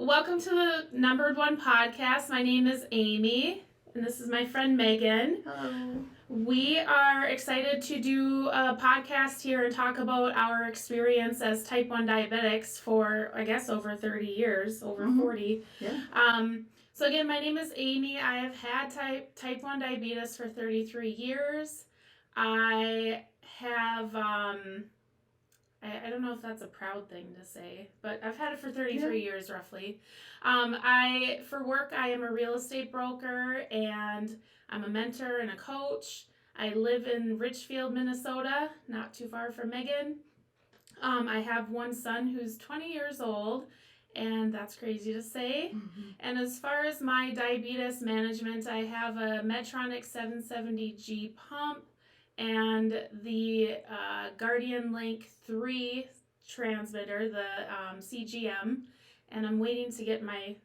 Welcome to the Numbered One podcast. My name is Amy, and this is my friend Megan. Hello. We are excited to do a podcast here and talk about our experience as type 1 diabetics for, I guess, over 30 years, over 40. Yeah. So again, my name is Amy. I have had type 1 diabetes for 33 years. I have... I don't know if that's a proud thing to say, but I've had it for 33 years roughly. For work, I am a real estate broker and I'm a mentor and a coach. I live in Richfield, Minnesota, not too far from Megan. I have one son who's 20 years old, and that's crazy to say. Mm-hmm. And as far as my diabetes management, I have a Medtronic 770G pump and the Guardian Link 3 transmitter, the CGM, and I'm waiting to get my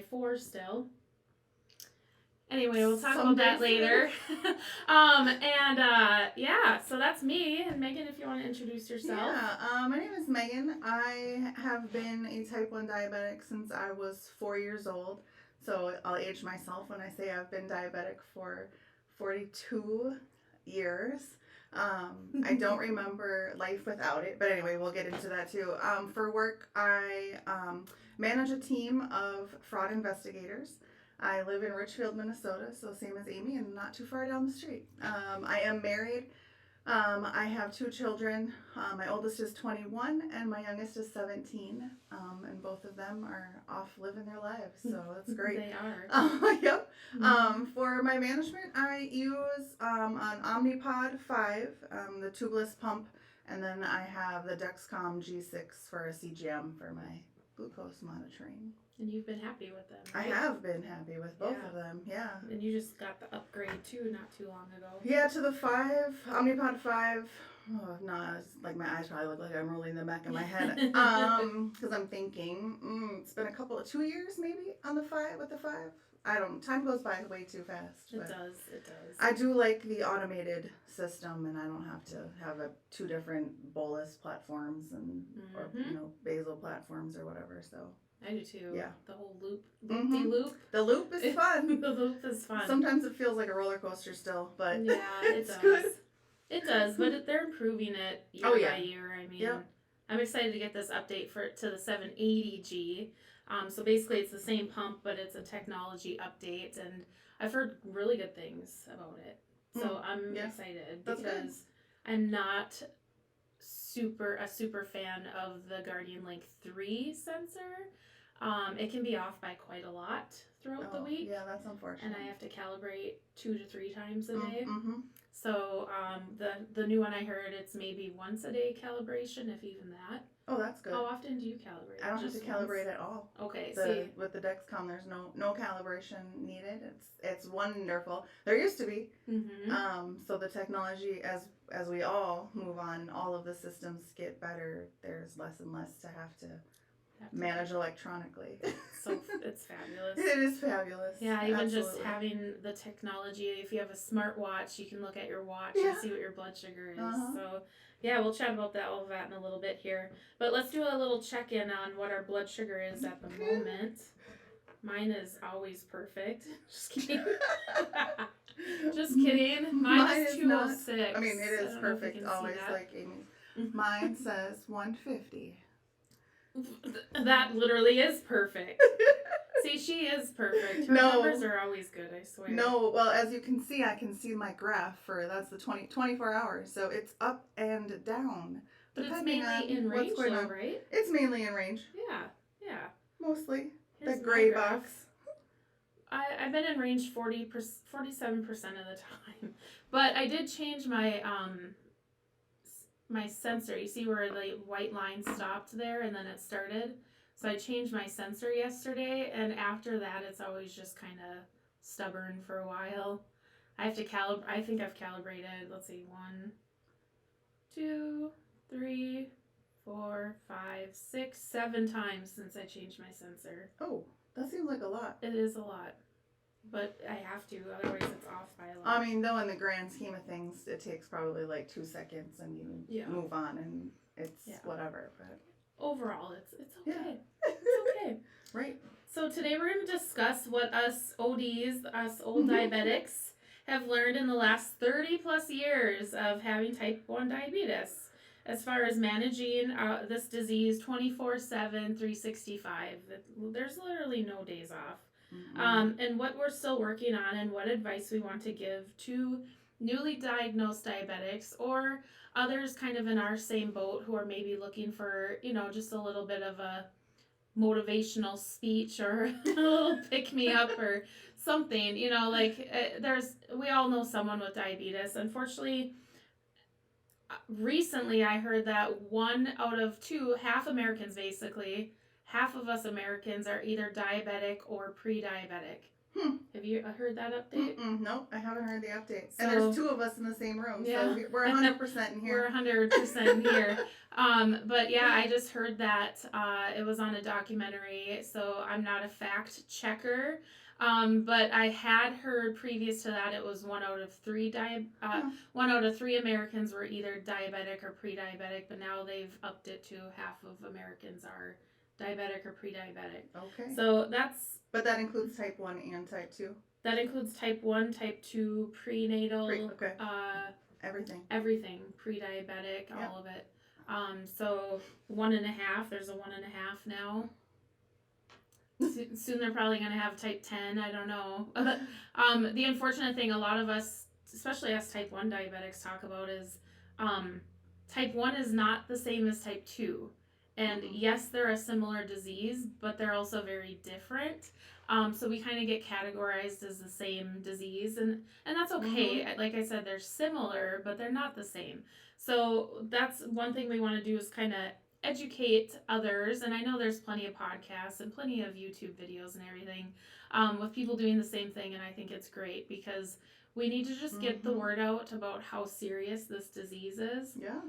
4 still. Anyway, we'll talk about that later. So that's me. And Megan, if you want to introduce yourself. Yeah, my name is Megan. I have been a type 1 diabetic since I was 4 years old. So I'll age myself when I say I've been diabetic for 42 years. I don't remember life without it, but anyway, we'll get into that too. For work, I manage a team of fraud investigators. I live in Richfield, Minnesota, so same as Amy, and not too far down the street. I am married. I have 2 children. My oldest is 21 and my youngest is 17. And both of them are off living their lives, so that's great. They are. Yep. For my management, I use an Omnipod 5, the tubeless pump, and then I have the Dexcom G6 for a CGM for my glucose monitoring. And you've been happy with them, right? I have been happy with both of them, yeah. And you just got the upgrade too not too long ago. Yeah, to the 5, Omnipod 5. Oh, no, it's like my eyes probably look like I'm rolling the back of my head. Because I'm thinking, it's been 2 years maybe on the 5, with the 5. Time goes by way too fast. It does. I do like the automated system, and I don't have to have 2 different bolus platforms or basal platforms or whatever, so. I do too. Yeah. The whole loop. The loop is fun. The loop is fun. Sometimes it feels like a roller coaster still, but yeah, it's does. good. It does, but they're improving it year by year. I mean, I'm excited to get this update to the 780G. So basically, it's the same pump, but it's a technology update, and I've heard really good things about it. So I'm excited because I'm not a super fan of the Guardian Link 3 sensor. It can be off by quite a lot throughout the week. Yeah, that's unfortunate. And I have to calibrate 2 to 3 times a day. Mm-hmm. So the new one I heard, it's maybe once a day calibration, if even that. Oh, that's good. How often do you calibrate? I don't have to calibrate at all. Okay, with the Dexcom, there's no calibration needed. It's wonderful. There used to be. Mm-hmm. So the technology, as we all move on, all of the systems get better. There's less and less to have to manage electronically. So it's fabulous. It is fabulous. Yeah, even Absolutely. just having the technology. If you have a smartwatch, you can look at your watch and see what your blood sugar is. So yeah, we'll chat about all of that in a little bit here. But let's do a little check-in on what our blood sugar is at the moment. Mine is always perfect. Just kidding. Just kidding. Mine is 206. I mean, it is perfect always, like Amy's. Mine says 150. That literally is perfect. See, she is perfect. Her numbers are always good, I swear. No, well, as you can see, I can see my graph that's the 24 hours. So it's up and down. But it's mainly in range, though, right? It's mainly in range. Yeah. Mostly. Here's the gray graph. box. I've been in range 47% of the time. But I did change my my sensor. You see where the white line stopped there and then it started? So I changed my sensor yesterday, and after that it's always just kind of stubborn for a while. I have to I think I've calibrated, let's see, 1, 2, 3, 4, 5, 6, 7 times since I changed my sensor. Oh, that seems like a lot. It is a lot. But I have to, otherwise it's off by a lot. I mean, though, in the grand scheme of things, it takes probably like 2 seconds and you move on and it's whatever. But overall, it's okay. Yeah. It's okay. So today we're going to discuss what us ODs, us old diabetics, have learned in the last 30 plus years of having type 1 diabetes as far as managing this disease 24/7, 365. There's literally no days off. And what we're still working on and what advice we want to give to newly diagnosed diabetics or others kind of in our same boat who are maybe looking for, just a little bit of a motivational speech or a little pick me up or something, we all know someone with diabetes. Unfortunately, recently I heard that 1 out of 2, half Americans basically, half of us Americans are either diabetic or pre-diabetic. Have you heard that update? Nope, I haven't heard the update. And there's 2 of us in the same room, so we're 100% in here. We're 100% in here. But yeah, I just heard that it was on a documentary, so I'm not a fact checker. But I had heard previous to that it was 1 out of 3 1 out of 3 Americans were either diabetic or pre-diabetic, but now they've upped it to half of Americans are diabetic or pre-diabetic. Okay. So that's... But that includes type 1 and type 2? That includes type 1, type 2, prenatal, okay. Everything. Everything, pre-diabetic, yep. All of it. So 1.5, there's a 1.5 now. Soon they're probably going to have type 10, I don't know. The unfortunate thing a lot of us, especially us type 1 diabetics, talk about is type 1 is not the same as type 2. And yes, they're a similar disease, but they're also very different. So we kind of get categorized as the same disease, and that's okay. Like I said, they're similar, but they're not the same. So that's one thing we want to do is kind of educate others. And I know there's plenty of podcasts and plenty of YouTube videos and everything with people doing the same thing. And I think it's great because we need to just get the word out about how serious this disease is. Yeah.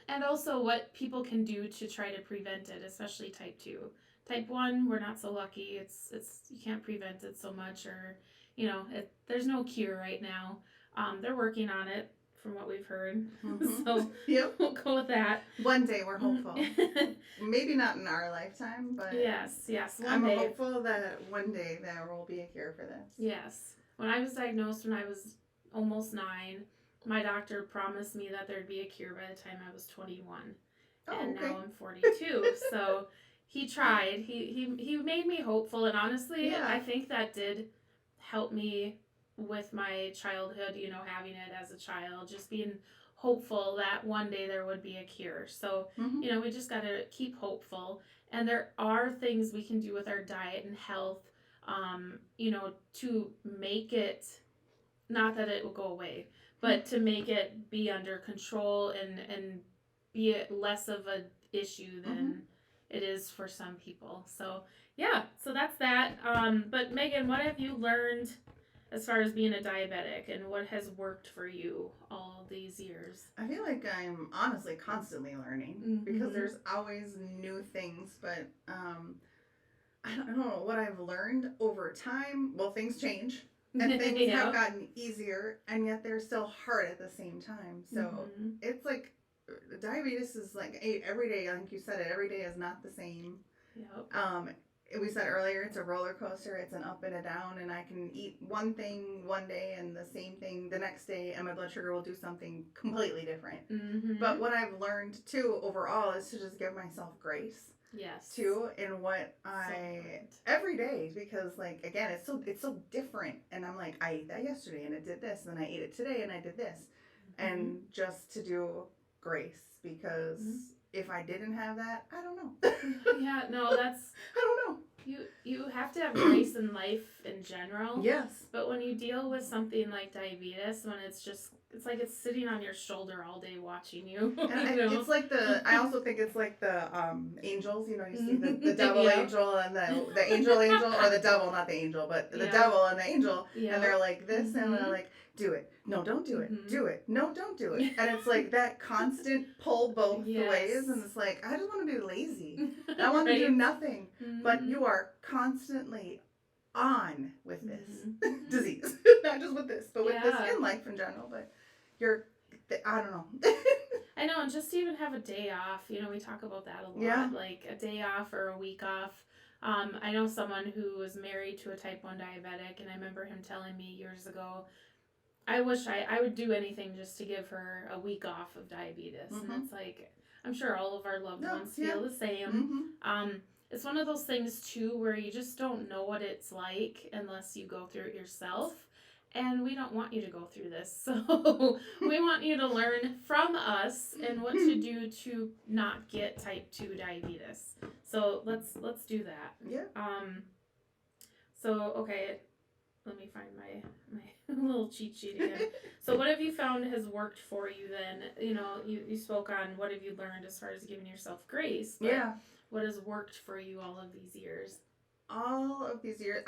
And also what people can do to try to prevent it, especially type 2. Type 1, we're not so lucky. It's you can't prevent it so much, or there's no cure right now. They're working on it from what we've heard. So yep. We'll go with that. One day we're hopeful. Maybe not in our lifetime, but yes. I'm hopeful that one day there will be a cure for this. Yes. When I was diagnosed when I was almost 9, my doctor promised me that there'd be a cure by the time I was 21. And now I'm 42. So he tried. He made me hopeful, and honestly, I think that did help me with my childhood, having it as a child, just being hopeful that one day there would be a cure. So, we just got to keep hopeful. And there are things we can do with our diet and health, to make it, not that it will go away, but to make it be under control and be less of an issue than it is for some people. So that's that. But Megan, what have you learned as far as being a diabetic, and what has worked for you all these years? I feel like I'm honestly constantly learning because there's always new things, but I don't know what I've learned over time. Well, things change. And things have gotten easier, and yet they're still hard at the same time. So it's like diabetes is like every day, like you said, every day is not the same. Yep. We said earlier, it's a roller coaster. It's an up and a down, and I can eat one thing one day and the same thing the next day, and my blood sugar will do something completely different. But what I've learned too overall is to just give myself grace. Yes. Too, in what every day, because like again, it's so different, and I'm like, I ate that yesterday and it did this, and then I ate it today and I did this, and just to do grace, because if I didn't have that, I don't know. I don't know. You have to have grace in life in general. Yes. But when you deal with something like diabetes, when it's like it's sitting on your shoulder all day watching you. And it's like I also think it's like the angels, you see the devil angel and the angel, or the devil, not the angel, but the devil and the angel, and they're like this, and they're like, do it. No, don't do it. Do it. No, don't do it. And it's like that constant pull both ways, and it's like, I just want to be lazy. I want to do nothing. But you are constantly on with this disease. Not just with this, but with this in life in general. But I don't know. I know, and just to even have a day off, we talk about that a lot. Yeah. Like a day off or a week off. I know someone who was married to a type 1 diabetic, and I remember him telling me years ago, I wish I would do anything just to give her a week off of diabetes. And Mm-hmm. it's like, I'm sure all of our loved No, ones yeah. feel the same. Mm-hmm. It's one of those things, too, where you just don't know what it's like unless you go through it yourself. And we don't want you to go through this. So we want you to learn from us and what to do to not get type 2 diabetes. So let's do that. Yeah. So okay, let me find my little cheat sheet again. So what have you found has worked for you then? You spoke on what have you learned as far as giving yourself grace. But Yeah. what has worked for you all of these years? All of these years,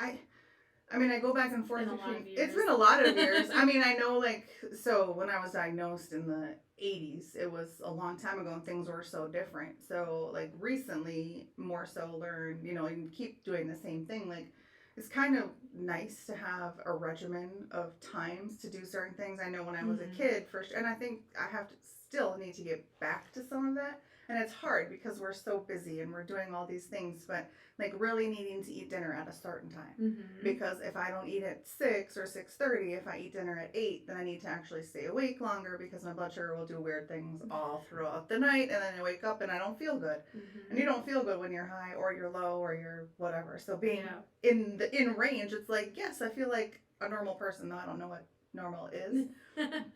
I mean, I go back and forth Been a lot between. of years. It's been a lot of years. I mean, I know, like, so when I was diagnosed in the 80s, it was a long time ago and things were so different. So, like, recently, more so learned, you keep doing the same thing. Like, it's kind of nice to have a regimen of times to do certain things. I know when I was a kid, first, and I think I have to still need to get back to some of that. And it's hard because we're so busy and we're doing all these things, but like really needing to eat dinner at a certain time. Because if I don't eat at 6 or 6:30, if I eat dinner at 8, then I need to actually stay awake longer because my blood sugar will do weird things all throughout the night, and then I wake up and I don't feel good. And you don't feel good when you're high or you're low or you're whatever. So being in range, it's like, yes, I feel like a normal person, though I don't know what normal is.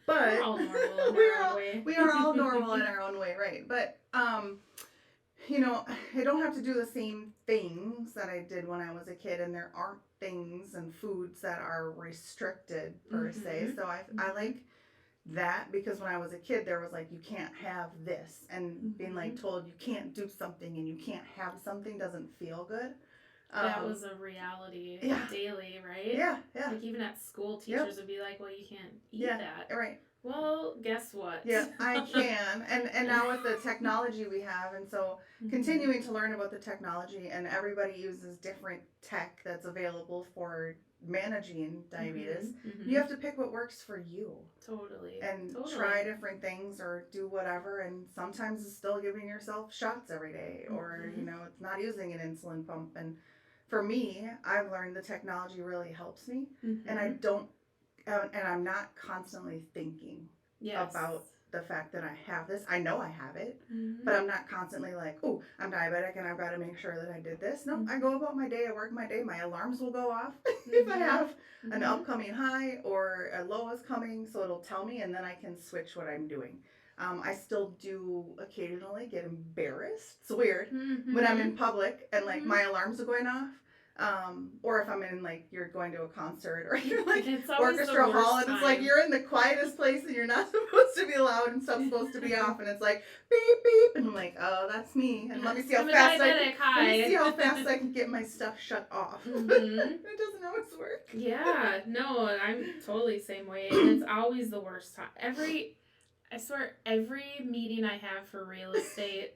But we're all normal in our own way. We are all normal in our own way, right? But I don't have to do the same things that I did when I was a kid, and there aren't things and foods that are restricted per se. So I like that, because when I was a kid, there was like, you can't have this, and being like told you can't do something and you can't have something doesn't feel good. That was a reality daily, right? Yeah. Like even at school, teachers would be like, "Well, you can't eat that." Right. Well, guess what? Yeah, I can. And now with the technology we have, and so continuing to learn about the technology, and everybody uses different tech that's available for managing diabetes. You have to pick what works for you. Totally. And try different things or do whatever, and sometimes it's still giving yourself shots every day, or it's not using an insulin pump. And for me, I've learned the technology really helps me, and I don't and I'm not constantly thinking about the fact that I have this. I know I have it, but I'm not constantly like, oh, I'm diabetic and I've got to make sure that I did this. No, I go about my day, I work my day, my alarms will go off if I have an upcoming high or a low is coming, so it'll tell me, and then I can switch what I'm doing. I still do occasionally get embarrassed. It's weird when I'm in public and like my alarms are going off. Or if I'm in, like, you're going to a concert or you're like orchestra hall, and it's like you're in the quietest place and you're not supposed to be loud and stuff's supposed to be off, and it's like beep beep, and I'm like, oh, that's me, and let me see how fast I can get my stuff shut off. It doesn't always work. Yeah, no, I'm totally the same way, and it's always the worst time. I swear, every meeting I have for real estate,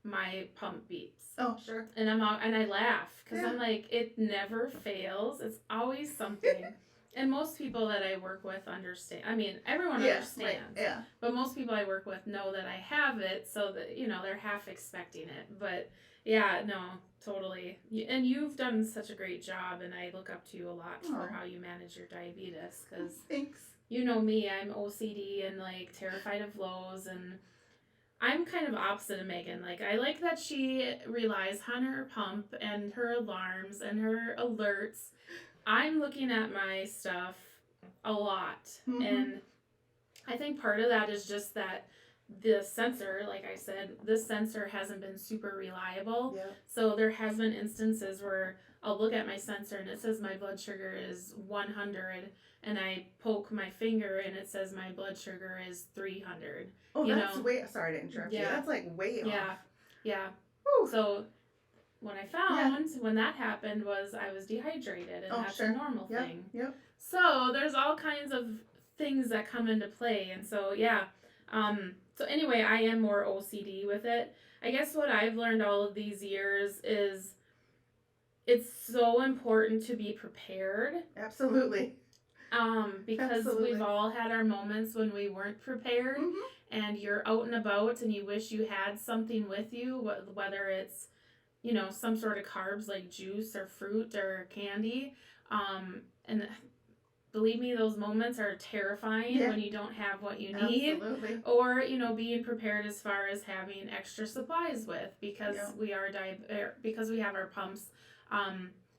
my pump beeps. Oh, sure. And I laugh because I'm like, it never fails. It's always something. And most people that I work with understand. I mean, everyone understands. Right. Yeah. But most people I work with know that I have it, so that they're half expecting it. But yeah, no, totally. And you've done such a great job, and I look up to you a lot for how you manage your diabetes. Because thanks. You know me, I'm OCD and like terrified of lows, and I'm kind of opposite of Megan. Like, I like that she relies on her pump and her alarms and her alerts. I'm looking at my stuff a lot. And I think part of that is just that the sensor, like I said, this sensor hasn't been super reliable. Yep. So there has been instances where I'll look at my sensor and it says my blood sugar is 100, and I poke my finger and it says my blood sugar is 300. Oh, that's way. Sorry to interrupt you. That's like way off. Yeah. So what I found when that happened was I was dehydrated, and that's a normal thing. Yep. So there's all kinds of things that come into play, and so so anyway, I am more OCD with it. I guess what I've learned all of these years is it's so important to be prepared. Absolutely. Because we've all had our moments when we weren't prepared, and you're out and about and you wish you had something with you, whether it's some sort of carbs like juice or fruit or candy. And believe me, those moments are terrifying Yeah, when you don't have what you need, absolutely. or being prepared as far as having extra supplies with, because Yep. because we have our pumps.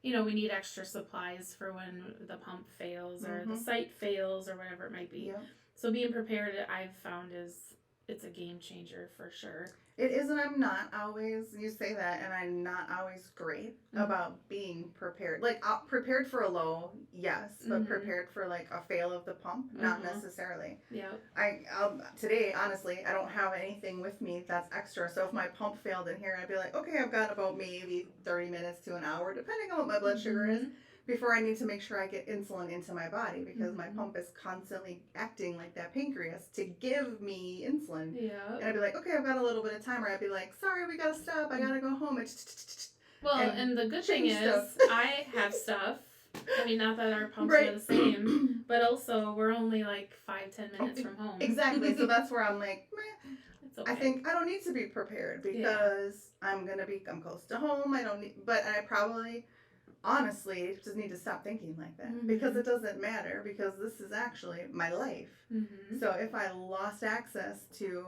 We need extra supplies for when the pump fails or the Mhm. site fails or whatever it might be. Yep. So being prepared, I've found, is it's a game changer for sure. It is, and I'm not always, you say that, and I'm not always great Mm-hmm. about being prepared. Like, prepared for a low, yes, but Mm-hmm. prepared for like a fail of the pump, not Uh-huh. necessarily. Yep. Today, honestly, I don't have anything with me that's extra. So if my pump failed in here, I'd be like, okay, I've got about maybe 30 minutes to an hour, depending on what my blood sugar is, Mm-hmm. before I need to make sure I get insulin into my body because my Mm-hmm. pump is constantly acting like that pancreas to give me insulin. And Yep. I'd be like, okay, I've got a little bit of time. Or I'd be like, sorry, we gotta stop. I gotta go home Well, and and the good thing change stuff. is, I have stuff. I mean, not that our pumps are Right. the same, but also we're only like 5-10 minutes Okay, from home. exactly. So that's where I'm like, meh. It's I okay. think I don't need to be prepared Yeah. because I'm close to home. I don't need, but I probably honestly just need to stop thinking like that because Mm-hmm. it doesn't matter because this is actually my life. Mm-hmm. So if I lost access to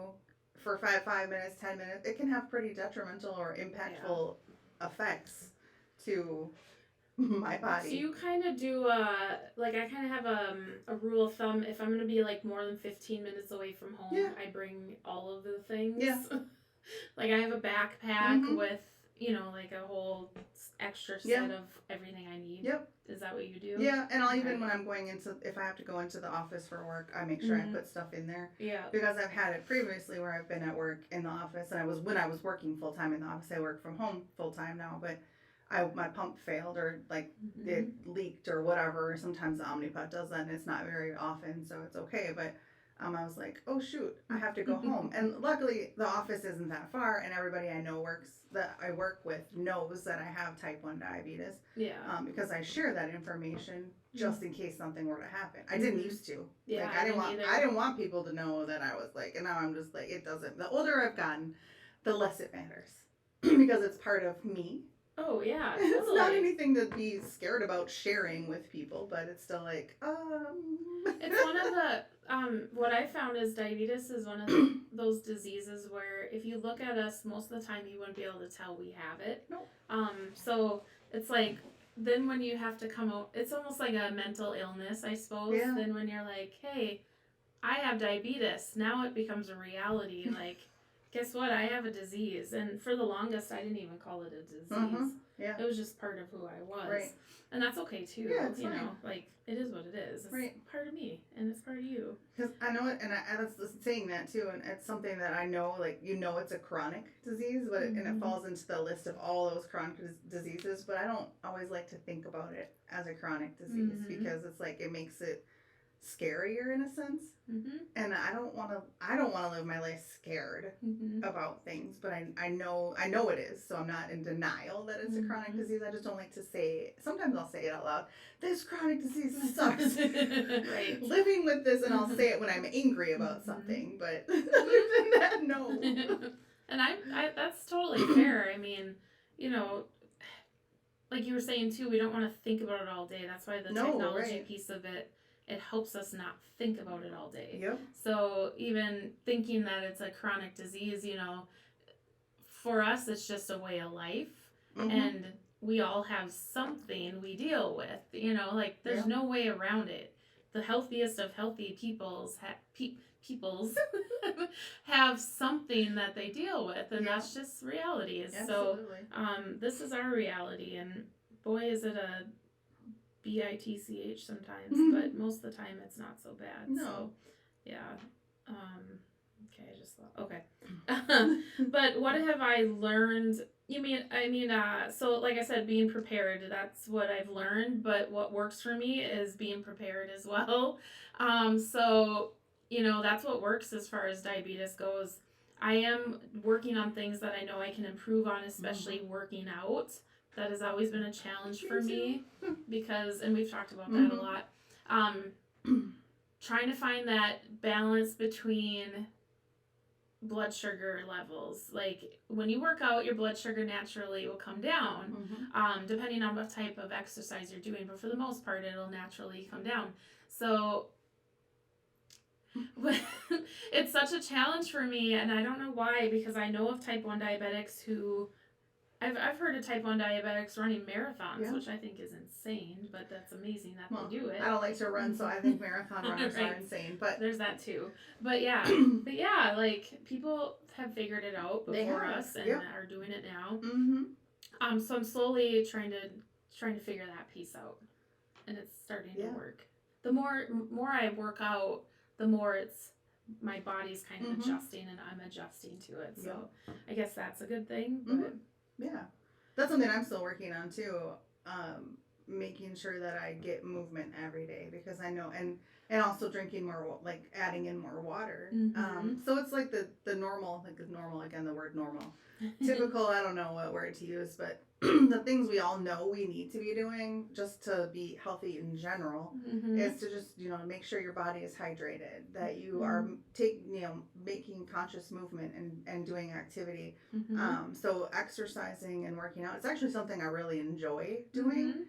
for 5 minutes, 10 minutes, it can have pretty detrimental or Yeah. impactful effects to my So body. you kind of do like I kind of have a rule of thumb. If I'm gonna be like more than 15 minutes away from home, Yeah. I bring all of the things. Yeah. Like I have a backpack Mhm. with like a whole extra Yeah. set of everything I need. Yep. Is that what you do? Yeah, and I'll Okay. even when I'm going into if I have to go into the office for work, I make sure I Mm-hmm. put stuff in there Yeah. because I've had it previously where I've been at work in the office and I was when I was working full time in the office. I work from home full time now, but my pump failed or like Mm-hmm. it leaked or whatever. Sometimes the Omnipod does that, and it's not very often, so it's okay. But I was like, oh shoot, I have to go home, and luckily the office isn't that far, and everybody I know that I work with knows that I have type 1 diabetes Yeah. because I share that information just in case something were to happen. I didn't Mm-hmm. used to. Yeah, Like I didn't I either. didn't want people to know that I was like, and now I'm just like it doesn't. The older I've gotten, the less it matters because it's part of me. Oh yeah, It's not totally. anything to be scared about sharing with people, but it's still like It's one of the what I found is diabetes is one of those diseases where if you look at us most of the time you wouldn't be able to tell we have it. Nope. So it's like then when you have to come out, it's almost like a mental illness, I suppose. Yeah. Then when you're like, hey, I have diabetes, now it becomes a reality. Like, guess what? I have a disease. And for the longest, I didn't even call it a Uh-huh. disease. Yeah. It was just part of who I was. Right. And that's okay too. Yeah, it's fine. Like, it is what it is. It's right. part of me, and it's part of you. Because I know it, and that's saying that too, and it's something that I know, like it's a chronic disease, but and it falls into the list of all those chronic diseases. But I don't always like to think about it as a chronic disease because it's like it makes it scarier in a sense. Mm-hmm. And I don't want to live my life scared about things, but I know it is, so I'm not in denial that it's a chronic disease. I just don't like to say, sometimes I'll say it out loud, this chronic disease sucks. Right. Living with this, and I'll say it when I'm angry about something, but other than that, no. And I that's totally fair. I mean, like you were saying too, we don't want to think about it all day. That's why the technology piece of it helps us not think about it all day. Yep. So even thinking that it's a chronic disease, for us it's just a way of life, and we all have something we deal with. Like there's no way around it. The healthiest of healthy peoples have something that they deal with, and that's just reality. Absolutely. So this is our reality, and boy is it a bitch sometimes, but most of the time it's not so bad. No. So yeah. Okay, I just thought okay. But what have I learned? So like I said, being prepared, that's what I've learned, but what works for me is being prepared as well. So that's what works as far as diabetes goes. I am working on things that I know I can improve on, especially working out. That has always been a challenge for me because, and we've talked about that a lot, trying to find that balance between blood sugar levels. Like when you work out, your blood sugar naturally will come down, Mm-hmm. depending on what type of exercise you're doing. But for the most part, it'll naturally come down. So it's such a challenge for me, and I don't know why, because I know of type 1 diabetics who I've heard of type 1 diabetics running marathons, Yeah. which I think is insane, but that's amazing that Well, they do I it. don't like to run, so I think marathon runners are Right. insane. But There's that too. But yeah. But yeah, like people have figured it out they before have. us and Yep. are doing it now. Mm-hmm. So I'm slowly trying to figure that piece out. And it's starting Yeah. to work. The more I work out, the more it's my body's kind of adjusting and I'm adjusting to it. So I guess that's a good thing. But yeah, that's something I'm still working on too. Making sure that I get movement every day because I know and also drinking more like adding in more water. So it's like the normal like normal again the word normal typical I don't know what word to use but the things we all know we need to be doing just to be healthy in general is to just make sure your body is hydrated that you are making conscious movement and doing activity. So exercising and working out it's actually something I really enjoy doing.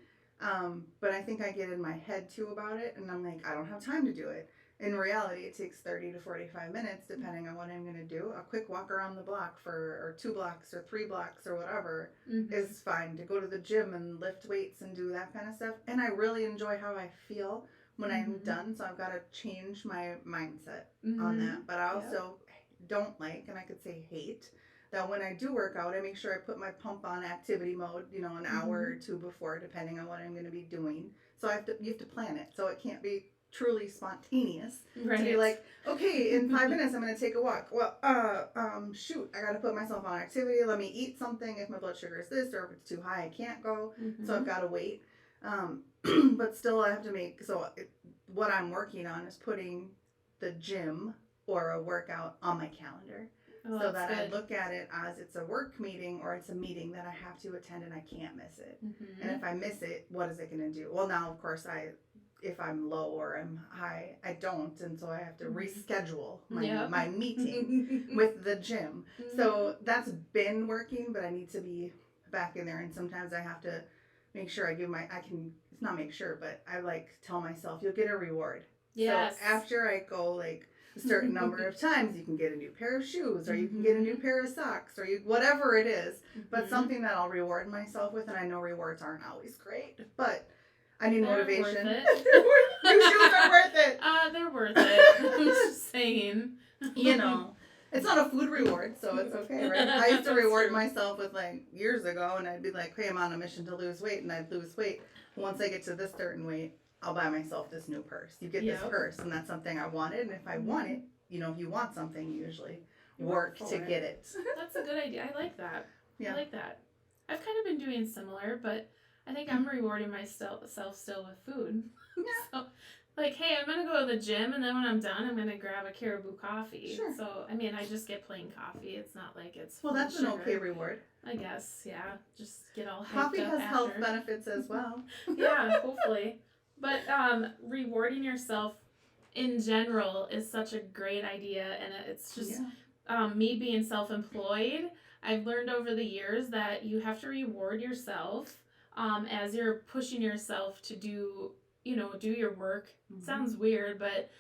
But I think I get in my head too about it and I'm like I don't have time to do it. In reality, it takes 30 to 45 minutes, depending on what I'm going to do. A quick walk around the block or 2 blocks or 3 blocks or whatever is fine. To go to the gym and lift weights and do that kind of stuff. And I really enjoy how I feel when I'm done. So I've got to change my mindset on that. But I also don't like, and I could say hate, that when I do work out, I make sure I put my pump on activity mode, an hour or two before, depending on what I'm going to be doing. So you have to plan it. So it can't be truly spontaneous to be like, okay, in 5 minutes I'm going to take a walk. Well, shoot, I got to put myself on activity. Let me eat something. If my blood sugar is this, or if it's too high, I can't go. So I've got to wait. But still, I have to make. What I'm working on is putting the gym or a workout on my calendar. So that good. I look at it as it's a work meeting or it's a meeting that I have to attend and I can't miss it. And if I miss it, what is it going to do? Well, now of course if I'm low or I'm high, I don't, and so I have to reschedule my meeting with the gym. So that's been working, but I need to be back in there, and sometimes I have to make sure it's not make sure, but I like tell myself you'll get a reward. Yes. So after I go like a certain number of times, you can get a new pair of shoes, or you can get a new pair of socks, or whatever it is, but something that I'll reward myself with, and I know rewards aren't always great, but I need motivation. New shoes are worth it. They're worth it. I'm just saying. It's not a food reward, so it's okay, right? I used to reward myself with like years ago, and I'd be like, "Hey, I'm on a mission to lose weight," and I'd lose weight. Once I get to this certain weight, I'll buy myself this new purse. You get this purse, and that's something I wanted. And if I want it, if you want something, you usually work to get it. That's a good idea. I like that. Yeah. I like that. I've kind of been doing similar, but I think I'm rewarding myself still with food. Yeah. So, like, hey, I'm going to go to the gym, and then when I'm done, I'm going to grab a Caribou coffee. Sure. So, I mean, I just get plain coffee. It's not like it's well, that's an okay reward. I guess, yeah. Just get all hyped coffee up has after. Health benefits as well. Yeah, hopefully. But rewarding yourself in general is such a great idea, and it's just me being self-employed. I've learned over the years that you have to reward yourself as you're pushing yourself to do your work. Sounds weird, but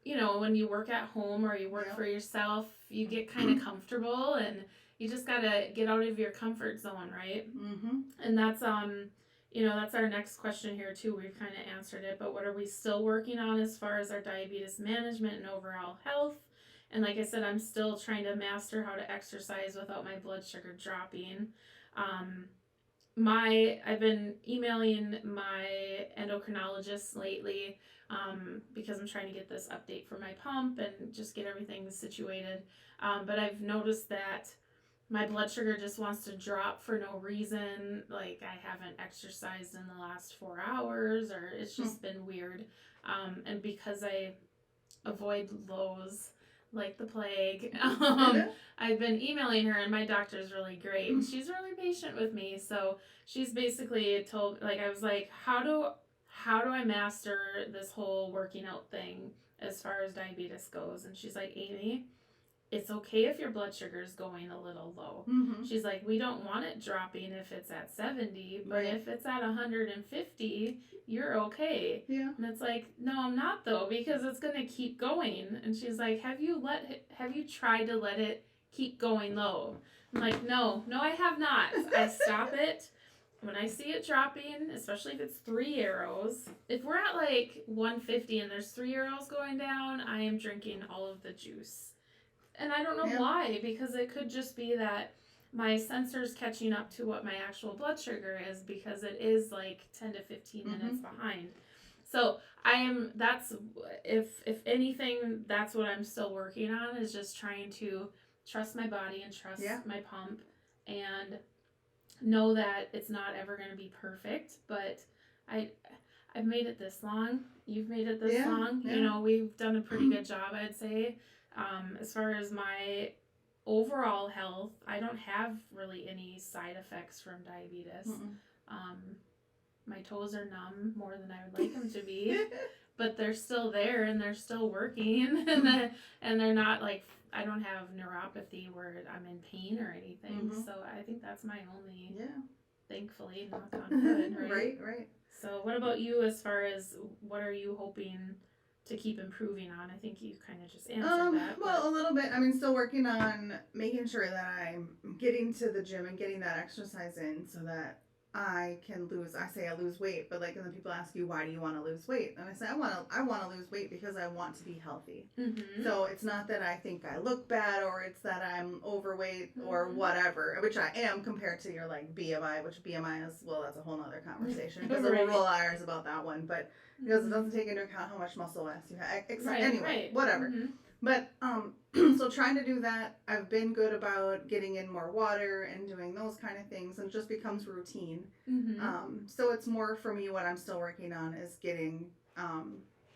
when you work at home or you work for yourself, you get kind of comfortable, and you just gotta get out of your comfort zone, right? And that's that's our next question here too. We've kind of answered it, but what are we still working on as far as our diabetes management and overall health? And like I said, I'm still trying to master how to exercise without my blood sugar dropping. I've been emailing my endocrinologist lately because I'm trying to get this update for my pump and just get everything situated. But I've noticed that my blood sugar just wants to drop for no reason. Like I haven't exercised in the last 4 hours, or it's just been weird. And because I avoid lows like the plague, I've been emailing her, and my doctor's really great, and she's really patient with me. So she's basically told, like, I was like, how do I master this whole working out thing as far as diabetes goes? And she's like, Amy, it's okay if your blood sugar is going a little low. Mm-hmm. She's like, we don't want it dropping if it's at 70, but Right. if it's at 150, you're okay. Yeah. And it's like, no, I'm not though, because it's going to keep going. And she's like, have you tried to let it keep going low? I'm like, no, I have not. I stop it when I see it dropping, especially if it's 3 arrows. If we're at like 150 and there's 3 arrows going down, I am drinking all of the juice. And I don't know Yeah. why, because it could just be that my sensor's catching up to what my actual blood sugar is, because it is like 10 to 15 minutes behind. So that's, if anything, that's what I'm still working on, is just trying to trust my body and trust my pump, and know that it's not ever going to be perfect, but I I've made it this long. You've made it this long. Yeah. You know, we've done a pretty good job, I'd say. As far as my overall health, I don't have really any side effects from diabetes. Um, my toes are numb more than I would like them to be, but they're still there and they're still working, and they're not like, I don't have neuropathy where I'm in pain or anything. So I think that's my only, thankfully, knock on wood, right? Right. So what about you, as far as what are you hoping to keep improving on? I think you kind of just answered that. Well, a little bit. I mean, still working on making sure that I'm getting to the gym and getting that exercise in so that I can lose. I say I lose weight, but like, and then people ask you, why do you want to lose weight? And I say, I want to lose weight because I want to be healthy. So it's not that I think I look bad, or it's that I'm overweight or whatever, which I am compared to your like BMI, which BMI is, well, that's a whole nother conversation because there will roll eyes about that one, but because it doesn't take into account how much muscle mass you have. Anyway, whatever. But so trying to do that, I've been good about getting in more water and doing those kind of things, and it just becomes routine. So it's more for me, what I'm still working on is getting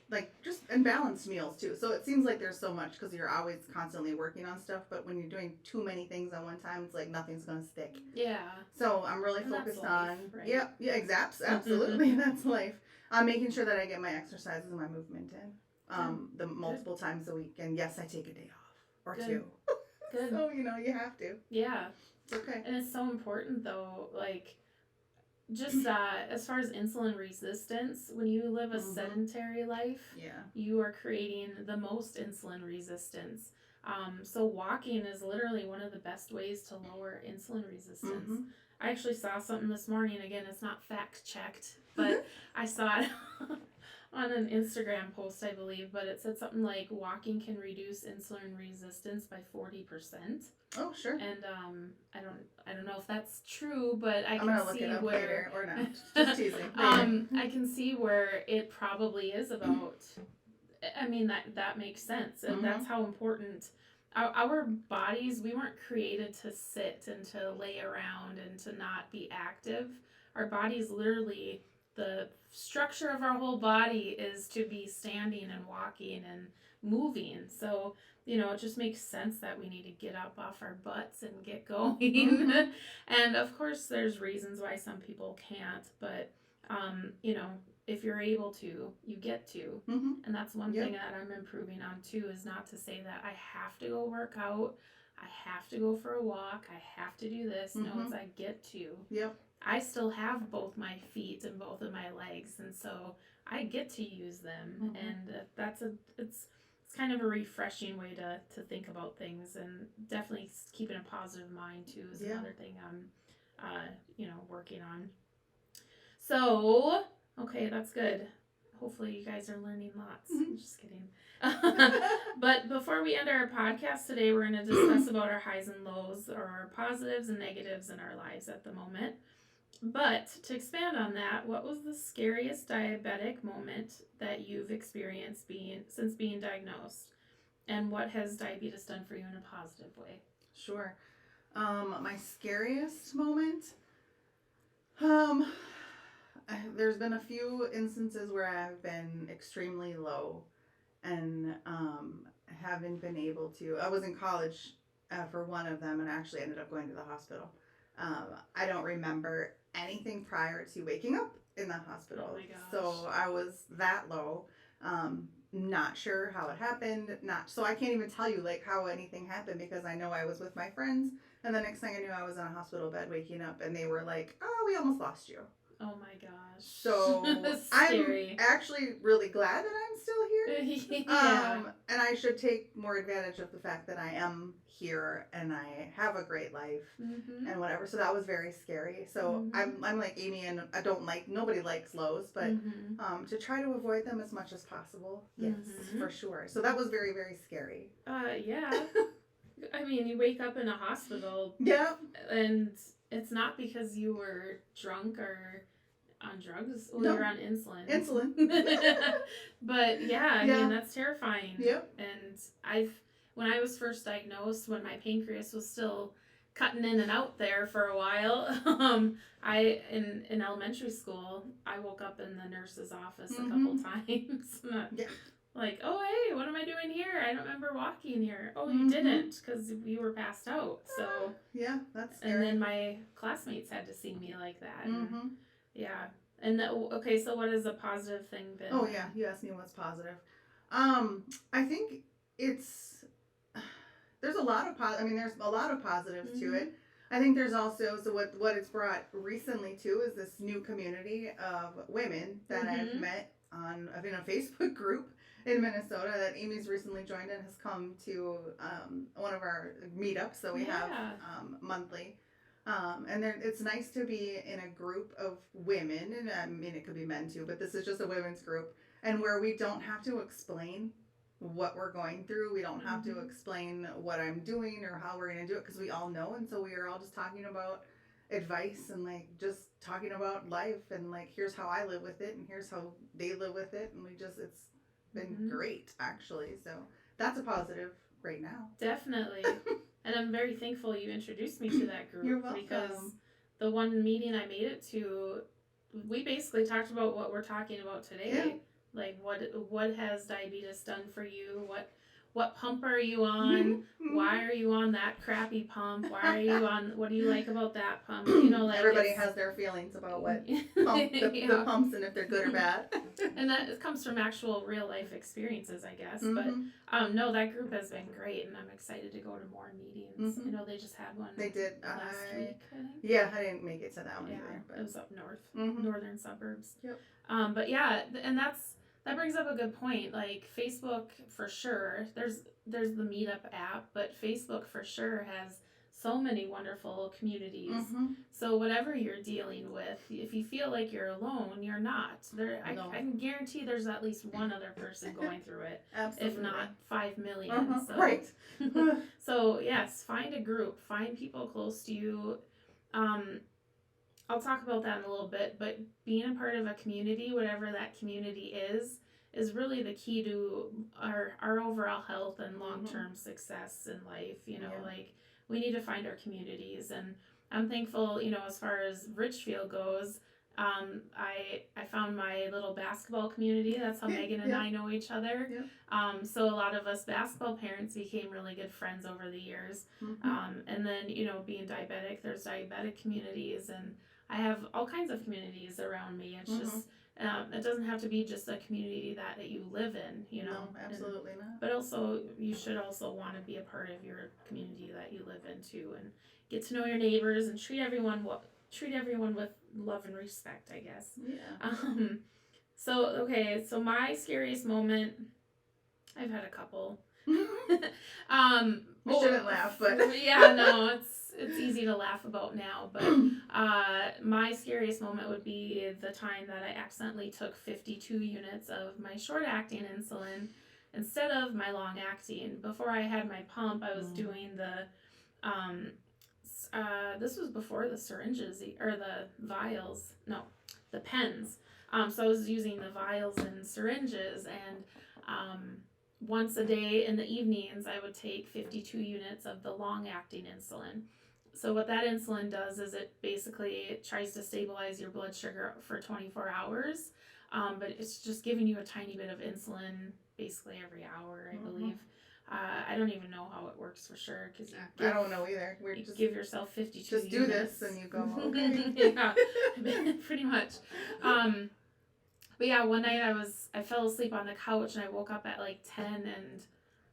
like just and balanced meals too. So it seems like there's so much because you're always constantly working on stuff, but when you're doing too many things at one time, it's like nothing's gonna stick. Yeah. So I'm really focused on right? Absolutely, that's life. I'm making sure that I get my exercises and my movement in. The multiple times a week, and yes, I take a day off or two. Good. So you have to. Yeah. It's okay. And it's so important though, like, just as far as insulin resistance, when you live a sedentary life, you are creating the most insulin resistance. So walking is literally one of the best ways to lower insulin resistance. I actually saw something this morning. Again, it's not fact checked, but I saw it on an Instagram post, I believe, but it said something like walking can reduce insulin resistance by 40%. Oh, sure. And I don't know if that's true, but I can look see it up where later, or not. Just teasing. I can see where it probably is about. I mean, that makes sense, and that's how important our bodies. We weren't created to sit and to lay around and to not be active. Our bodies, literally, the structure of our whole body is to be standing and walking and moving. So it just makes sense that we need to get up off our butts and get going. And of course, there's reasons why some people can't, but if you're able to, you get to. And that's one thing that I'm improving on too, is not to say that I have to go work out, I have to go for a walk, I have to do this. No, it's I get to. I still have both my feet and both of my legs, and so I get to use them. And it's kind of a refreshing way to think about things, and definitely keeping a positive mind too is another thing I'm working on. So okay, that's good. Hopefully you guys are learning lots. Just kidding. But before we end our podcast today, we're going to discuss about our highs and lows, or our positives and negatives in our lives at the moment. But to expand on that, what was the scariest diabetic moment that you've experienced since being diagnosed? And what has diabetes done for you in a positive way? Sure. My scariest moment? There's been a few instances where I've been extremely low and haven't been able to. I was in college for one of them and actually ended up going to the hospital. I don't remember anything prior to waking up in the hospital. Oh my gosh. So I was that low. not sure how it happened. Not so I can't even tell you like how anything happened because I know I was with my friends, and the next thing I knew, I was in a hospital bed waking up, and they were like, "Oh, we almost lost you." Oh my gosh. So That's I'm scary. actually really glad that I'm still here. Yeah. And I should take more advantage of the fact that I am here and I have a great life Mhm. and whatever. So that was very scary. So Mhm. I'm like Amy, and I don't like nobody likes lows, but Mhm. to try to avoid them as much as possible, yes, for Mhm. sure. So that was very very scary. Yeah. I mean, you wake up in a hospital Yeah. and it's not because you were drunk or on drugs. Well, you're No. on insulin. Insulin. But yeah, I mean, Yeah. that's terrifying. Yep. And when I was first diagnosed, when my pancreas was still cutting in and out there for a while, in elementary school, I woke up in the nurse's office a couple Mm-hmm. times. Yeah. Like, oh, hey, what am I doing here? I don't remember walking here. Oh, you Mm-hmm. didn't because you were passed out. So, Yeah, that's and scary. then my classmates had to see me like that. And Mm-hmm. yeah. And okay, so what has a positive thing been Oh yeah, then? you asked me what's positive. I think it's there's a lot of I mean, there's a lot of positives to Mm-hmm. it. I think there's also so what it's brought recently too is this new community of women that I've Mm-hmm. met on in a Facebook group in Minnesota that Amy's recently joined and has come to one of our meetups that we have Yeah. monthly. And it's nice to be in a group of women, and I mean it could be men too, but this is just a women's group, and where we don't have to explain what we're going through. We don't have to Mm-hmm. explain what I'm doing or how we're going to do it because we all know. And so we are all just talking about advice and like just talking about life and like here's how I live with it and here's how they live with it. And it's been Mm-hmm. great actually. So that's a positive right now. Definitely. And I'm very thankful you introduced me to that You're group because welcome. the one meeting I made it to, we basically talked about what we're talking about Yeah. today. Like what has diabetes done for you? What pump are you on? Mm-hmm. Why are you on that crappy pump? Why are you on what do you like about that pump? You know, like Everybody it's has their feelings about what the yeah. pumps and if they're good or bad. And that it comes from actual real life experiences, I guess. But Mm-hmm. no, that group has been great, and I'm excited to go to more meetings. I Mm-hmm. know they just had one They did. last week, I think. Yeah, I didn't make it to that one Yeah, either. it But was up north, mm-hmm. northern suburbs. Yep. But yeah, and that brings up a good point. Like Facebook for sure. There's the Meetup app, but Facebook for sure has so many wonderful communities. Mm-hmm. So whatever you're dealing with, if you feel like you're alone, you're not. No. I can guarantee there's at least one other person going through it, if Absolutely. not 5 million. Uh-huh. So Right. so yes, find a group, find people close to you. Um, I'll talk about that in a little bit, but being a part of a community, whatever that community is really the key to our overall health and long Mm-hmm. term success in life. You know, Yeah. like we need to find our communities, and I'm thankful. You know, as far as Richfield goes, I found my little basketball community. That's how Megan and Yeah. I know each other. Yeah. So a lot of us basketball parents became really good friends over the years. Mm-hmm. And then you know, being diabetic, there's diabetic communities and I have all kinds of communities around me. It's Mm-hmm. just it doesn't have to be just a community that you live in, you know. No, absolutely not. But also, you should also want to be a part of your community that you live in too, and get to know your neighbors and treat everyone with love and respect, I guess. Yeah. So okay, so my scariest moment, I've had a couple. We shouldn't laugh, but yeah, no, it's easy to laugh about now. But my scariest moment would be the time that I accidentally took 52 units of my short acting insulin instead of my long acting. Before I had my pump, I was doing the um, this was before the syringes or the vials. No, the pens. So I was using the vials and syringes, and once a day in the evenings, I would take 52 units of the long acting insulin. So, what that insulin does is it basically tries to stabilize your blood sugar for 24 hours, but it's just giving you a tiny bit of insulin basically every hour, I believe. I don't even know how it works for sure because I don't know either. You give yourself 52 just units. Do this and you go, okay. Yeah, pretty much. But yeah, one night I fell asleep on the couch and I woke up at like 10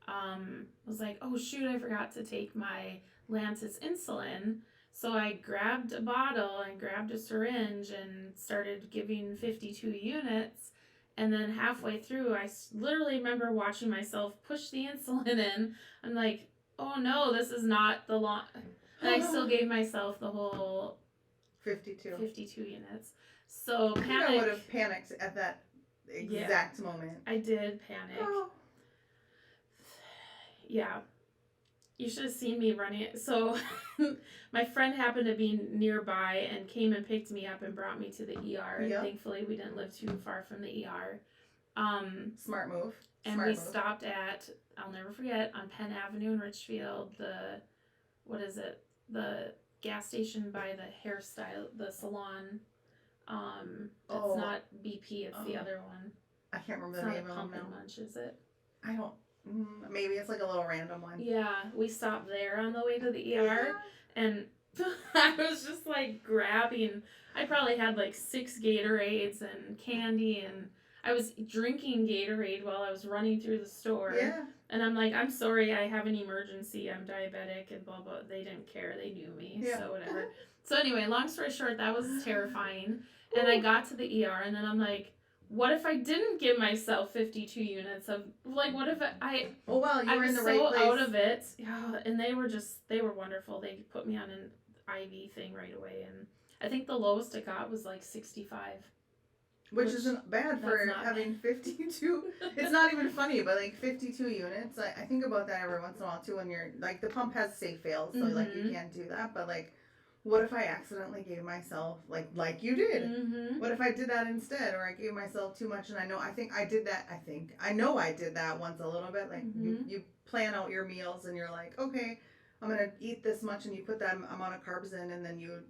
and was like, oh shoot, I forgot to take my Lantus insulin. So I grabbed a bottle and grabbed a syringe and started giving 52 units. And then halfway through, I literally remember watching myself push the insulin in. I'm like, oh no, this is not the long. And I still gave myself the whole 52. 52 units. So I think I panic. would have panicked at that exact moment. I did panic. Oh. Yeah. You should have seen me running. So my friend happened to be nearby and came and picked me up and brought me to the ER. And thankfully, we didn't live too far from the ER. Smart move. And we stopped at, I'll never forget, on Penn Avenue in Richfield, what is it? The gas station by the hairstyle, the salon. It's not BP, it's the other one. I can't remember it's the name of it. It's not Pump them and now. Munch, is it? I don't. Maybe it's like a little random one. Yeah, we stopped there on the way to the ER, Yeah. and I was just like grabbing. I probably had like 6 Gatorades and candy, and I was drinking Gatorade while I was running through the store. Yeah. And I'm like, I'm sorry, I have an emergency. I'm diabetic, and blah blah. They didn't care. They knew me, so whatever. So anyway, long story short, that was terrifying. And I got to the ER, and then I'm like, what if I didn't give myself 52 units of, like, what if I oh well, you were in the right place. I was so out of it. Yeah, and they were wonderful. They put me on an IV thing right away, and I think the lowest I got was like 65. Which isn't bad for having 52. It's not even funny, but like 52 units. I think about that every once in a while too when you're, like, the pump has safe fails, so like you can't do that, but like, what if I accidentally gave myself, like you did? Mm-hmm. What if I did that instead, or I gave myself too much? And I know I did that once a little bit. Like you plan out your meals and you're like, okay, I'm gonna eat this much, and you put that amount of carbs in, and then your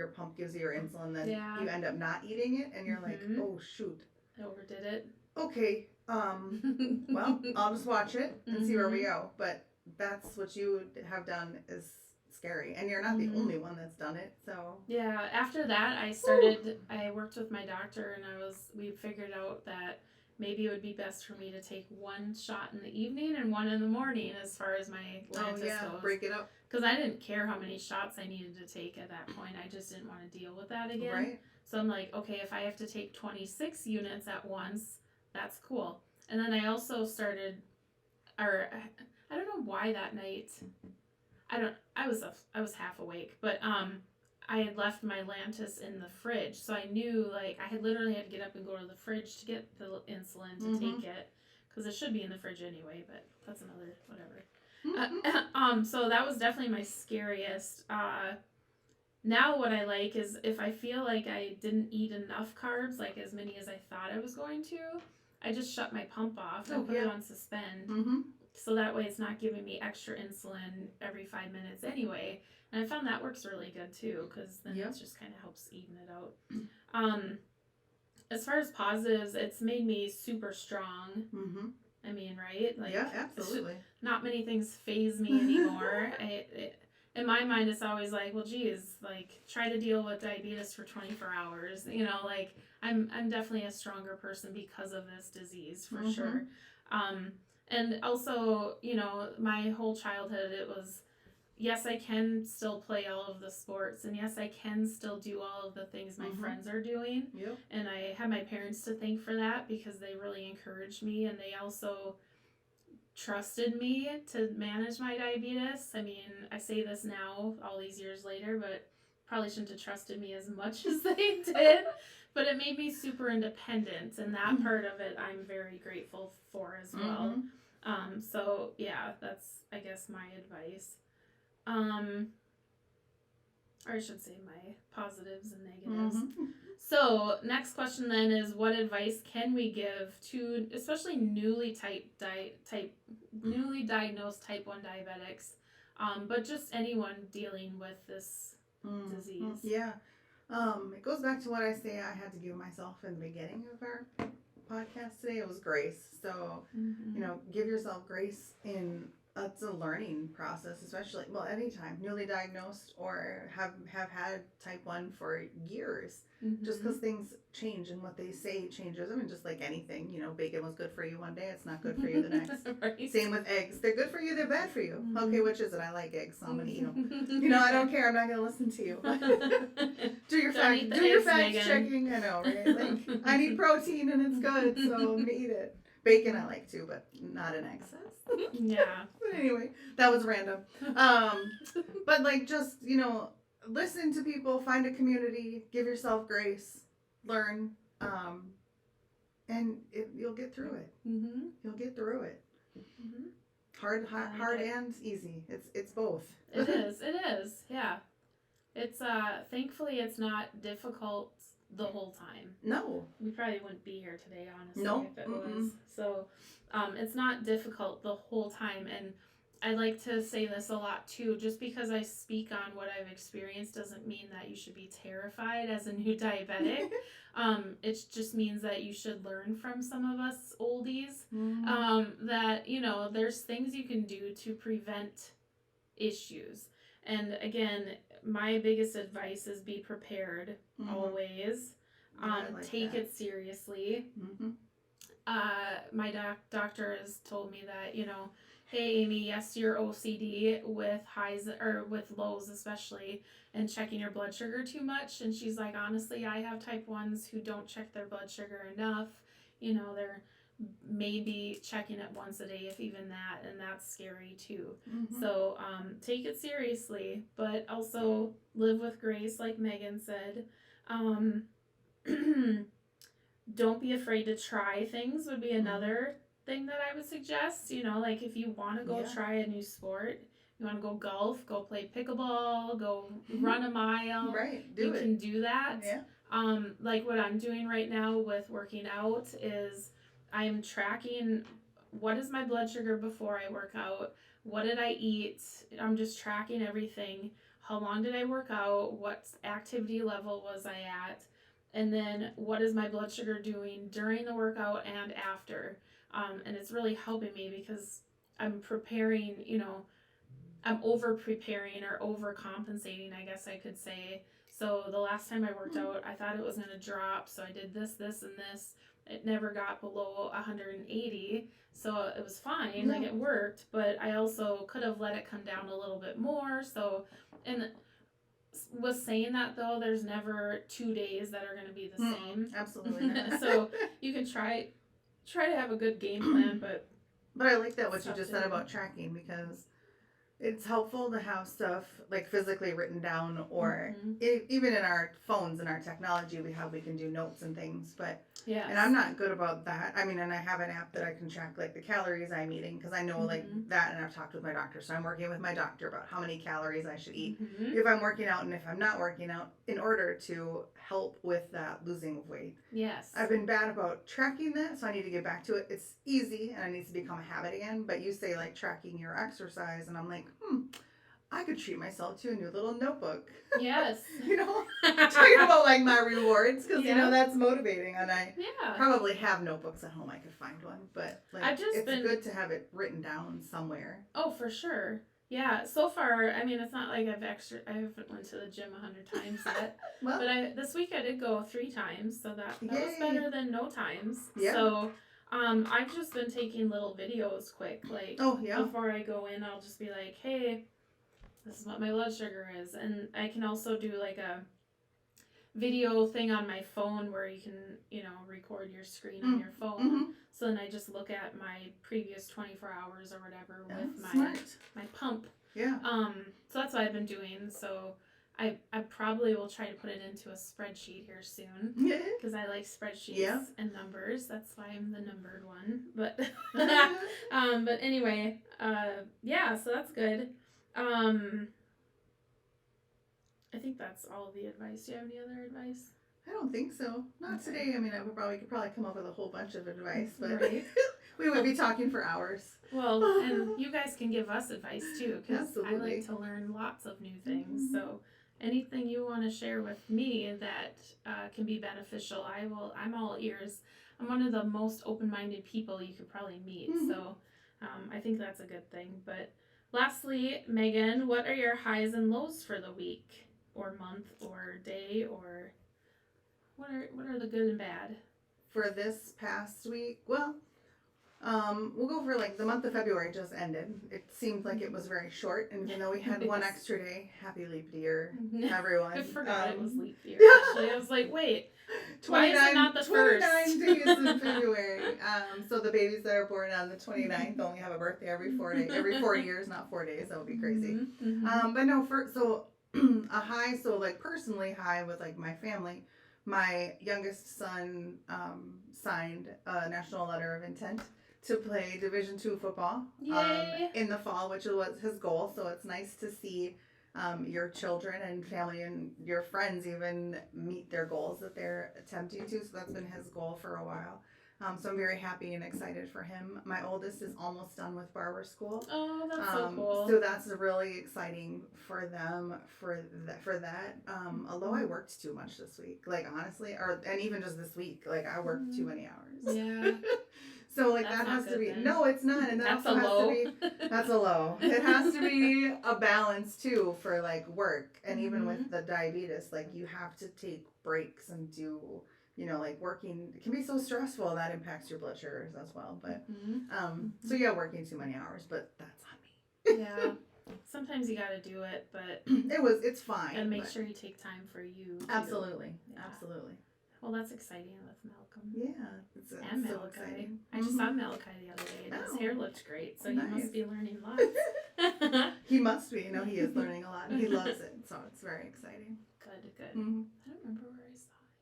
pump gives you your insulin, then you end up not eating it, and you're like, oh shoot, I overdid it. Okay, well, I'll just watch it and see where we go. But that's what you have done is scary, and you're not the only one that's done it. So yeah, after that I worked with my doctor, and we figured out that maybe it would be best for me to take one shot in the evening and one in the morning as far as my Lantus goes. Break it up. Because I didn't care how many shots I needed to take at that point. I just didn't want to deal with that again. Right. So I'm like, okay, if I have to take 26 units at once, that's cool. And then I also started, or I don't know why that night. I was half awake, but I had left my Lantus in the fridge, so I knew, like, I had literally had to get up and go to the fridge to get the insulin to take it, because it should be in the fridge anyway, but that's another whatever. So that was definitely my scariest. Now what I like is if I feel like I didn't eat enough carbs, like as many as I thought I was going to, I just shut my pump off and put it on suspend. So that way it's not giving me extra insulin every 5 minutes anyway. And I found that works really good too, because then it just kind of helps even it out. As far as positives, it's made me super strong. I mean, right? Like, yeah, absolutely. Not many things faze me anymore. In my mind, it's always like, well, geez, like, try to deal with diabetes for 24 hours. You know, like, I'm definitely a stronger person because of this disease, for sure. And also, you know, my whole childhood, it was, yes, I can still play all of the sports, and yes, I can still do all of the things my friends are doing. And I have my parents to thank for that, because they really encouraged me, and they also trusted me to manage my diabetes. I mean, I say this now, all these years later, but probably shouldn't have trusted me as much as they did. But it made me super independent, and that part of it I'm very grateful for as well. So yeah, that's, I guess, my advice. Or I should say my positives and negatives. So next question then is, what advice can we give to especially newly diagnosed type 1 diabetics, but just anyone dealing with this disease? Yeah. It goes back to what I say I had to give myself in the beginning of our podcast today. It was grace. So, you know, give yourself grace in it's a learning process, especially, well, anytime newly diagnosed or have had type 1 for years. Just because Mm-hmm. things change and what they say changes. I mean, just like anything, bacon was good for you one day, it's not good for you the next. Right. Same with eggs. They're good for you, they're bad for you. Okay, Mm-hmm. which is it? I like eggs, so I'm gonna eat them. I don't care. I'm not gonna listen to you. Don't eat the Do your eggs, fact Megan. checking. I know, right? Like I need protein and it's good, so I'm gonna eat it. Bacon I like too, but not in excess. Yeah. But anyway, that was random. But like just listen to people, find a community, give yourself grace, learn, and you'll get through it. Mm-hmm. You'll get through it. Mm-hmm. Hard and easy. It's both. It is. It is. Yeah. It's thankfully it's not difficult the whole time. No. We probably wouldn't be here today, honestly, No. if it Mm-mm. was. So, it's not difficult the whole time, and I like to say this a lot too. Just because I speak on what I've experienced doesn't mean that you should be terrified as a new diabetic. It just means that you should learn from some of us oldies. That there's things you can do to prevent issues. And again, my biggest advice is be prepared always. Like take that. it seriously. Mm-hmm. My doctor has told me that, hey Amy, yes, you're OCD with highs or with lows especially, and checking your blood sugar too much. And she's like, honestly, I have type 1s who don't check their blood sugar enough. They're maybe checking it once a day, if even that, and that's scary too. Mm-hmm. So take it seriously, but also live with grace, like Megan said. Don't be afraid to try things would be another thing that I would suggest. Like if you want to go try a new sport, you want to go golf, go play pickleball, go run a mile. Right, you can do that. Yeah. Like what I'm doing right now with working out is I'm tracking what is my blood sugar before I work out, what did I eat. I'm just tracking everything. How long did I work out? What activity level was I at? And then what is my blood sugar doing during the workout and after? And it's really helping me because I'm preparing, I'm over preparing or overcompensating, I guess I could say. So the last time I worked out, I thought it was going to drop. So I did this, this, and this. It never got below 180. So it was fine. Like it worked. But I also could have let it come down a little bit more. So, and with saying that though, there's never 2 days that are going to be the same. Absolutely not. So you can try to have a good game plan, but I like that what you just said about tracking, because it's helpful to have stuff like physically written down, or even in our phones and our technology we can do notes and things. But and I'm not good about that. I mean, and I have an app that I can track like the calories I'm eating, because I know like that, and I've talked with my doctor, so I'm working with my doctor about how many calories I should eat if I'm working out and if I'm not working out, in order to help with that losing of weight. Yes. I've been bad about tracking that, so I need to get back to it. It's easy and it needs to become a habit again. But you say like tracking your exercise, and I'm like, I could treat myself to a new little notebook. Yes. Talking about like my rewards, because that's motivating, and I Yeah. probably have notebooks at home. I could find one, but like it's been good to have it written down somewhere. Oh, for sure. Yeah. So far, I mean, it's not like I haven't went to the gym 100 times yet. Well, but this week I did go 3 times, so that was better than no times. Yeah. So, I've just been taking little videos quick, like before I go in, I'll just be like, hey, this is what my blood sugar is. And I can also do like a video thing on my phone where you can, record your screen on your phone. So then I just look at my previous 24 hours or whatever with my pump. Yeah. So that's what I've been doing. So I probably will try to put it into a spreadsheet here soon, because I like spreadsheets and numbers. That's why I'm the numbered one. But but anyway, so that's good. I think that's all the advice. Do you have any other advice? I don't think so. Not today. I mean, I could probably come up with a whole bunch of advice, but we would be talking for hours. Well, and you guys can give us advice too, because I like to learn lots of new things. So anything you want to share with me that can be beneficial, I'm all ears. I'm one of the most open-minded people you could probably meet. So I think that's a good thing. But lastly, Megan, what are your highs and lows for the week or month or day, or what are the good and bad? For this past week, well, we'll go for like the month of February just ended. It seemed like it was very short, and even though we had one extra day, happy leap year, everyone. I forgot it was leap year. Actually, I was like, wait, why is it not the 29 first? days in February. So the babies that are born on the 29th only have a birthday every 4 years, not 4 days. That would be crazy. But no, a high. So like personally high with like my family. My youngest son signed a national letter of intent to play Division II football in the fall, which was his goal. So it's nice to see your children and family and your friends even meet their goals that they're attempting to. So that's been his goal for a while. So I'm very happy and excited for him. My oldest is almost done with barber school. Oh, that's so cool. So that's really exciting for them for that. Although I worked too much this week, like honestly, and even just this week, like I worked too many hours. Yeah. So like that has to be then. no, it's not, and that that's also a has low. to be that's a low. It has to be a balance too for like work, and even with the diabetes, like you have to take breaks and do like working. It can be so stressful that impacts your blood sugars as well. But so yeah, working too many hours, but that's on me. Yeah. Sometimes you gotta do it, but it's fine. And make sure you take time for you. Absolutely, absolutely. Well, that's exciting with Malcolm. Yeah, it's and so Malachi. Exciting. I just saw Malachi the other day, and his hair looked great. So he must be learning lots. He must be. He is learning a lot. He loves it, so it's very exciting. Good. I don't remember where I saw it.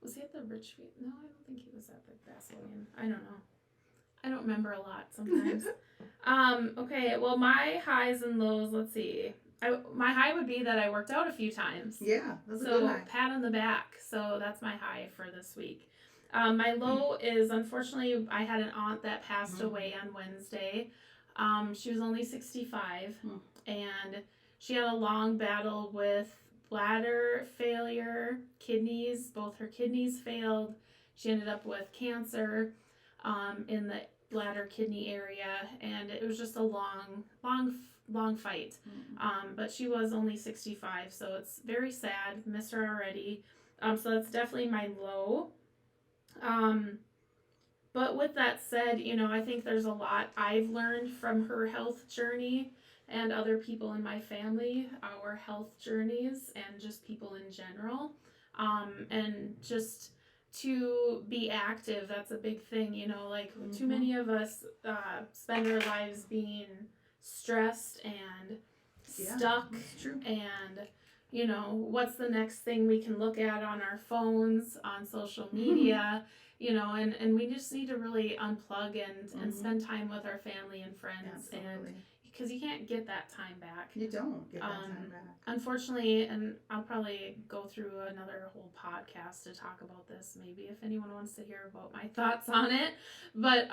Was he at the Richfield? No, I don't think he was at the Basilian. I don't know. I don't remember a lot sometimes. Okay, well, my highs and lows, let's see. My high would be that I worked out a few times. Yeah, that's a good high. So, pat on the back. So, that's my high for this week. My low is, unfortunately, I had an aunt that passed away on Wednesday. She was only 65, and she had a long battle with bladder failure, kidneys. Both her kidneys failed. She ended up with cancer in the bladder kidney area, and it was just a long fight. But she was only 65, so it's very sad. Miss her already. So that's definitely my low. But with that said, I think there's a lot I've learned from her health journey and other people in my family, our health journeys, and just people in general. And just to be active, that's a big thing, like too many of us spend our lives being stressed and stuck. That's true. And what's the next thing we can look at on our phones, on social media, and we just need to really unplug and spend time with our family and friends. Absolutely. And because you can't get that time back. You don't get that time back. Unfortunately, and I'll probably go through another whole podcast to talk about this, maybe if anyone wants to hear about my thoughts on it. But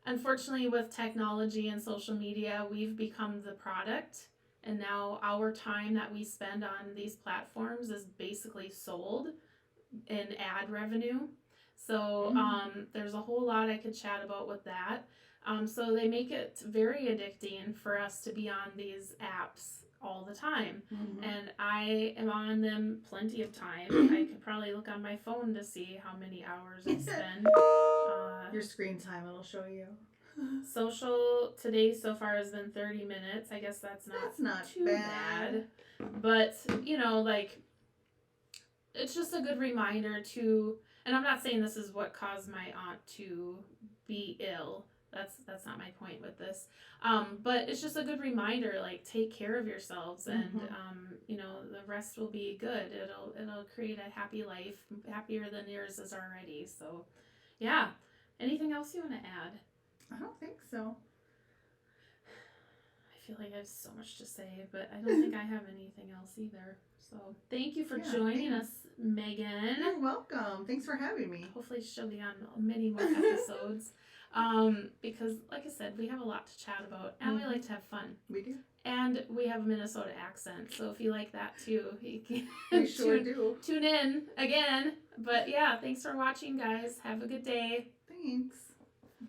unfortunately, with technology and social media, we've become the product. And now our time that we spend on these platforms is basically sold in ad revenue. So there's a whole lot I could chat about with that. So they make it very addicting for us to be on these apps all the time. And I am on them plenty of time. I could probably look on my phone to see how many hours I spend. Your screen time, it'll show you. Social today so far has been 30 minutes. I guess that's not too bad. But, it's just a good reminder to, and I'm not saying this is what caused my aunt to be ill. That's not my point with this. But it's just a good reminder, like, take care of yourselves, and the rest will be good. It'll create a happy life, happier than yours is already. So, yeah. Anything else you want to add? I don't think so. I feel like I have so much to say, but I don't think I have anything else either. So thank you for joining us, Megan. You're welcome. Thanks for having me. Hopefully she'll be on many more episodes. Because, like I said, we have a lot to chat about, and we like to have fun. We do. And we have a Minnesota accent, so if you like that too, you can we sure do. Tune in again. But yeah, thanks for watching, guys. Have a good day. Thanks.